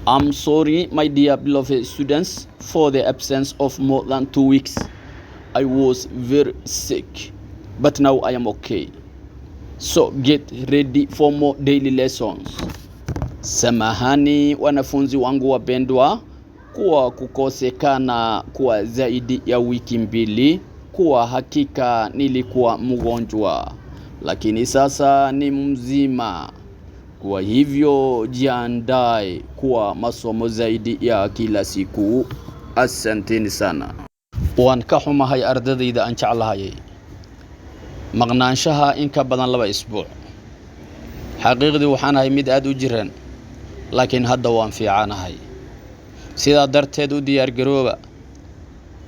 I'm sorry, my dear beloved students, for the absence of more than 2 weeks. I was very sick, but now I am okay. So get ready for more daily lessons. Samahani wanafunzi wangu wapendwa kwa kukosekana kwa zaidi ya wiki mbili. Kwa hakika nilikuwa mgonjwa, lakini sasa ni mzima. Kwa hivyo jiandae kwa masomo zaidi ya kila siku. Asanteni sana. Waan ka xumahay ardadayda aan jeclahay maqnaanshaha in ka badan 2 isbuuc. xaqiiqdii waxaan ahay mid aad u jiran, laakiin hadda waan fiicanahay. sidaa darteed u diyaar garooba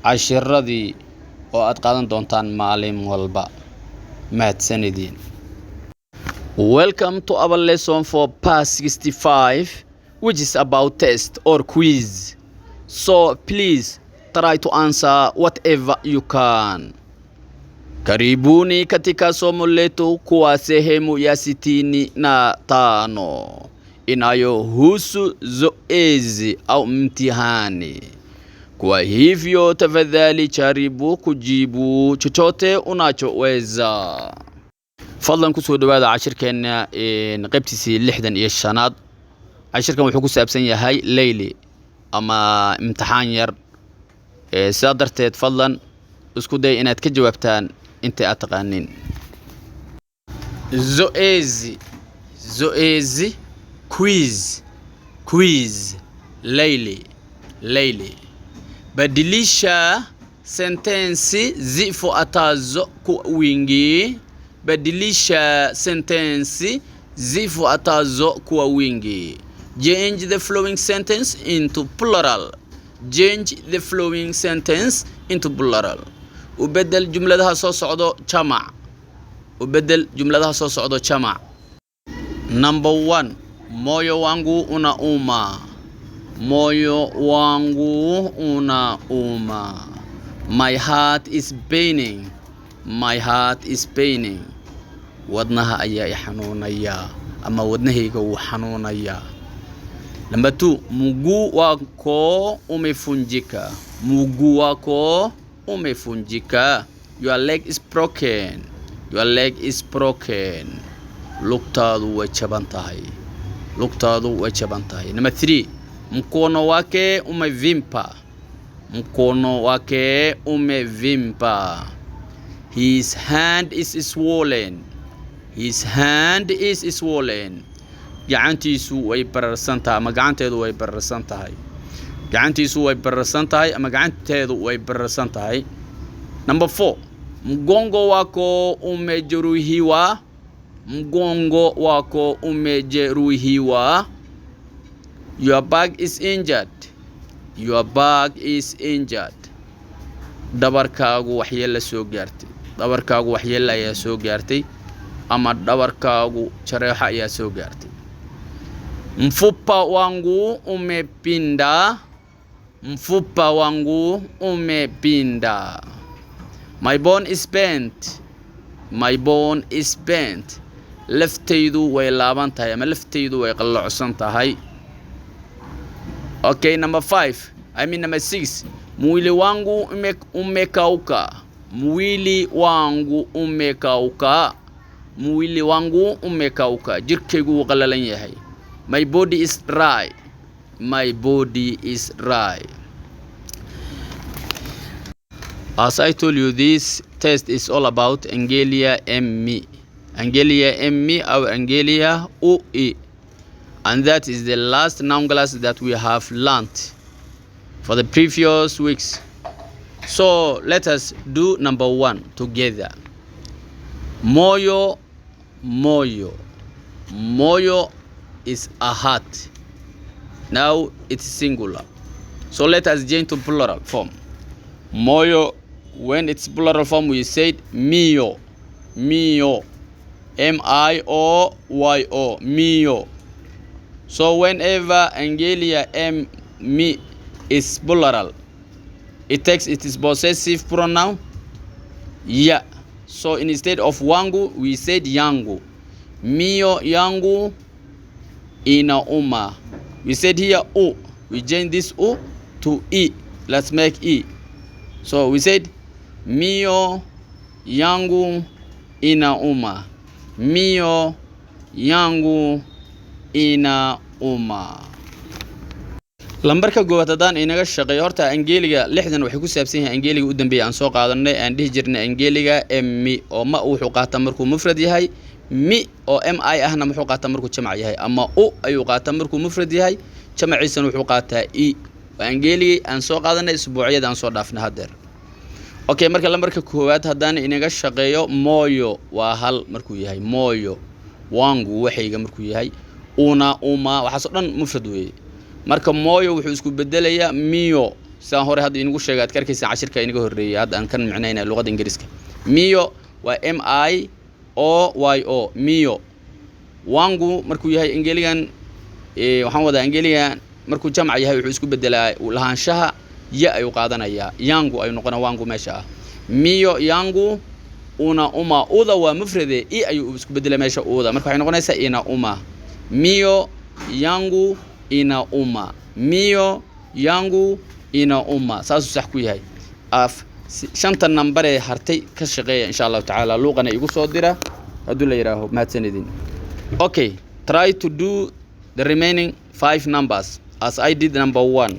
cashiradii oo aad qaadan doontaan maalin walba. mahadsanidin. Welcome to our lesson for past 65, which is about test or quiz. So please try to answer whatever you can. Karibuni katika somo letu kwa sehemu ya 65 inayohusu zoezi au mtihani. Kwa hivyo tafadhali jaribu kujibu chochote unachoweza. fadlan ku soo dhawaada cashirkeena qaybtiisii 65aad. cashirkan wuxuu ku saabsan yahay layli ama imtixaan yar. sidaa darteed fadlan isku day inaad ka jawaabtaan inta aad taqaanin. zoezi quiz layli. badilisha sentensi zifuatazo kwa wingi. badilisha sentensi zifuatazo kwa wingi. Change the following sentence into plural. Change the following sentence into plural. وبدل جملتها soo socdo jamac. وبدل جملتها soo socdo jamac. Number 1. Moyo wangu unauma. Moyo wangu unauma. My heart is paining. My heart is paining. wadnaha ayaa i xanuunaya ama wadnahayga wuu xanuunaya. Number 2. mguu wako umefunjika. mguu wako umefunjika. Your leg is broken. Your leg is broken. lugtaadu way jaban tahay. lugtaadu way jaban tahay. Number 3. mkono wake umevimpa. mkono wake umevimpa. His hand is swollen. His hand is swollen. gacantiisu way bararsan tahay ama gacanteedu way bararsan tahay. gacantiisu way bararsan tahay ama gacanteedu way bararsan tahay. Number 4. mgongo wako umejeruhiwa. mgongo wako umejeruhiwa. Your back is injured. Your back is injured. dhabarkaagu waxyeello soo gaartay. dhabarkaagu waxyeello ayaa soo gaartay ama dhabarkaagu jareexa ayaa soo gaartay. mfupa wangu umepinda. mfupa wangu umepinda. My bone is bent. My bone is bent. laftaydu way laaban tahay ama laftaydu way qalloocsan tahay. Okay, number 6. mwili wangu umekauka. mwili wangu umekauka. mwili wangu umekauka. jirkaygu wuu qallalan yahay. My body is dry. My body is dry. As I told you, this test is all about Angelia M. Angelia M or Angelia OE. And that is the last noun class that we have learned for the previous weeks. So let us do number 1 together. Moyo. Moyo is a heart. Now it's singular. So let us change to plural form. Moyo, when it's plural form, we said mio. Mio. M-I-O-Y-O. Mio. So whenever Angelia M is plural, it takes its possessive pronoun ya. So instead of wangu, we said yangu. Mio yangu inauma. We said here U. We change this U to E. Let's make E. So we said mio yangu inauma. Mio yangu inauma. lambarka goowaad hadaan inaga shaqeeyo horta Ingiliga 60 waxay ku saabsan yahay Ingiliga u dambeeyay aan soo qaadanay aan dhihi jirnay Ingiliga mi oo ma wuxuu qaataa markuu mufrad yahay mi oo mi ahna wuxuu qaataa markuu jamac yahay ama u ayuu qaataa markuu mufrad yahay jamaciisana wuxuu qaataa i waa Ingiliga aan soo qaadanay isbuuciyada aan soo dhaafnay hadeer okay marka lambarka koowaad hadaan inaga shaqeeyo moyo waa hal markuu yahay moyo wangu waxayga markuu yahay una uma waxa soo dhan mufrad weey marka moyo wuxuu isku bedelayaa mio saan hore hadda inagu sheegay aad arkaysaa cashirka inaga horeeyay hadda aan kan macnaynaa luqada Ingiriiska mio waa m i o y o mio wangu markuu yahay Ingiligan waxaan wadaa Ingiligan markuu jamac yahay wuxuu isku bedelaa lahaanshaha ya ay qaadanaya yangu ay noqonaa wangu meesha mio yangu una uma uda waa mufrade i ay isku bedelaa meesha uda marka waxay noqonaysaa ina uma mio yangu inauma mio yangu inauma saasu sax ku yahay shanta number ee hartay ka shaqeeya insha Allah taala luqana igu soo dira haduu la yiraahdo mahadsanidin okay try to do the remaining 5 numbers as I did number 1